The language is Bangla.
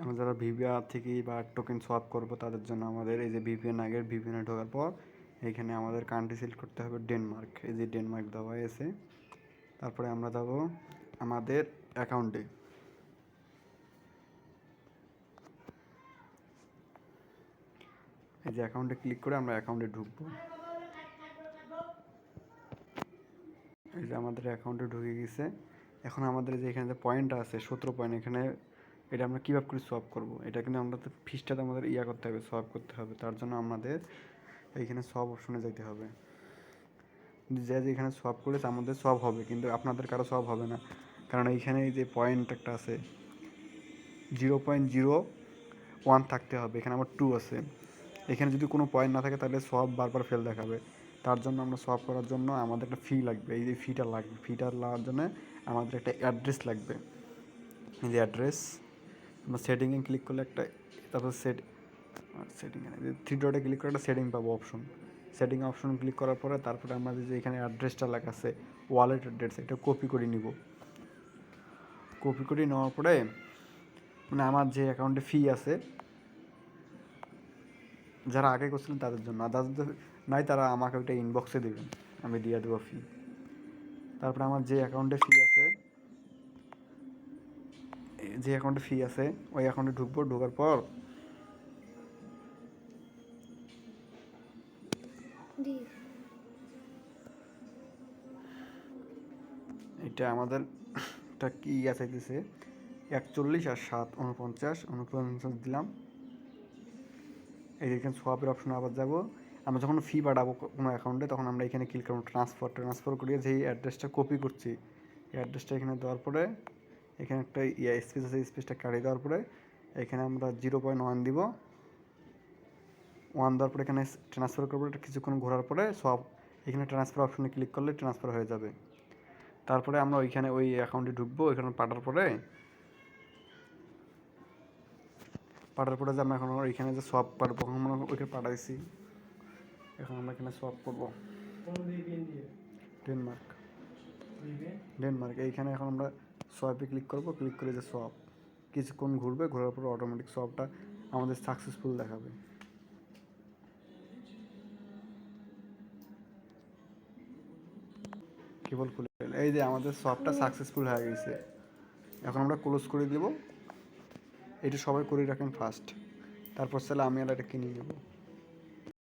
আমরা যারা ভিভিআর থেকে বা টোকেন সোয়াপ করব তাদের জন্য আমাদের এই যে ভিপিএনে ঢোকার পর এইখানে আমাদের কান্ট্রি সিলেক্ট করতে হবে ডেনমার্ক। এই যে ডেনমার্ক দেওয়া আছে। তারপরে আমরা যাব আমাদের অ্যাকাউন্টে। এই যে অ্যাকাউন্টে ক্লিক করে আমরা অ্যাকাউন্টে ঢুকবো। এই যে আমাদের অ্যাকাউন্টে ঢুকে গেছে। এখন আমাদের যে এখানে যে পয়েন্টটা আছে 17 পয়েন্ট, এখানে এটা আমরা কীভাবে করে সোয়াপ করব, এটা কিন্তু আমরা তো ফিসটাতে আমাদের করতে হবে, সোয়াপ করতে হবে। তার জন্য আমাদের এইখানে সব অপশনে যেতে হবে। যে এখানে সোয়াপ করেছে আমাদের সব হবে, কিন্তু আপনাদের কারো সব হবে না, কারণ এইখানে এই যে পয়েন্ট একটা আছে 0.01 থাকতে হবে। এখানে আমার 2 আছে। এখানে যদি কোনো পয়েন্ট না থাকে তাহলে সব বারবার ফেল দেখাবে। তার জন্য আমরা সলভ করার জন্য আমাদের একটা ফি লাগবে। এই যে ফিটা লাগবে, ফিটা লাগার জন্য আমাদের একটা অ্যাড্রেস লাগবে। এই যে অ্যাড্রেস আমরা সেটিংয়ে ক্লিক করলে একটা, তারপর সেটিংয়ে 3 ডটে ক্লিক করে একটা সেটিং পাবো অপশন। সেটিং অপশন ক্লিক করার পরে তারপরে আমাদের যে এখানে অ্যাড্রেসটা লেখা আছে ওয়ালেট অ্যাড্রেস, এটা কপি করে নিব। কপি করে নেওয়ার পরে মানে আমার যে অ্যাকাউন্টে ফি আছে, যারা আগে করছিলেন তাদের জন্য, আর যাদের নাই তারা আমাকে ওইটা ইনবক্সে দেবেন, আমি দিয়ে দেবো ফি। তারপরে আমার যে অ্যাকাউন্টে ফি আছে, ওই অ্যাকাউন্টে ঢুকবো। ঢোকার পর এটা আমাদের একটা কি চাইতেছে 41 আর 7 49 দিলাম। এই যে এখানে সোয়াপের অপশনে আবার যাব। আমরা যখন ফি পাঠাবো কোনো অ্যাকাউন্টে তখন আমরা এখানে ক্লিক করবো ট্রান্সফার করিয়ে যেই অ্যাড্রেসটা কপি করছি এই অ্যাড্রেসটা এখানে দেওয়ার পরে এখানে একটা স্পেস আছে, স্পেসটা কাটিয়ে দেওয়ার পরে এখানে আমরা 0.1 দিব। 1 দেওয়ার পরে এখানে ট্রান্সফার করবো। এটা কিছুক্ষণ ঘোরার পরে সব এখানে ট্রান্সফার অপশনে ক্লিক করলে ট্রান্সফার হয়ে যাবে। তারপরে আমরা ওইখানে ওই অ্যাকাউন্টে ঢুকবো। ওইখানে পাঠার পরে যে আমরা এখন ওইখানে যে সব পারবো, আমরা ওইখানে পাঠাইছি। এখন আমরা এখানে সোয়াপ করবো ডেনমার্ক। এইখানে এখন আমরা সোয়াপে ক্লিক করবো। ক্লিক করে যে সোয়াপ কিছুক্ষণ ঘুরবে, ঘোরার পর অটোমেটিক সোয়াপটা আমাদের সাকসেসফুল দেখাবে। কেবল খুলে এই যে আমাদের সোয়াপটা সাকসেসফুল হয়ে গেছে। এখন আমরা ক্লোজ করে দেব। এটা সবাই করে রাখেন ফার্স্ট, তারপর চাইলে আমি আর এটা কিনে নেবো।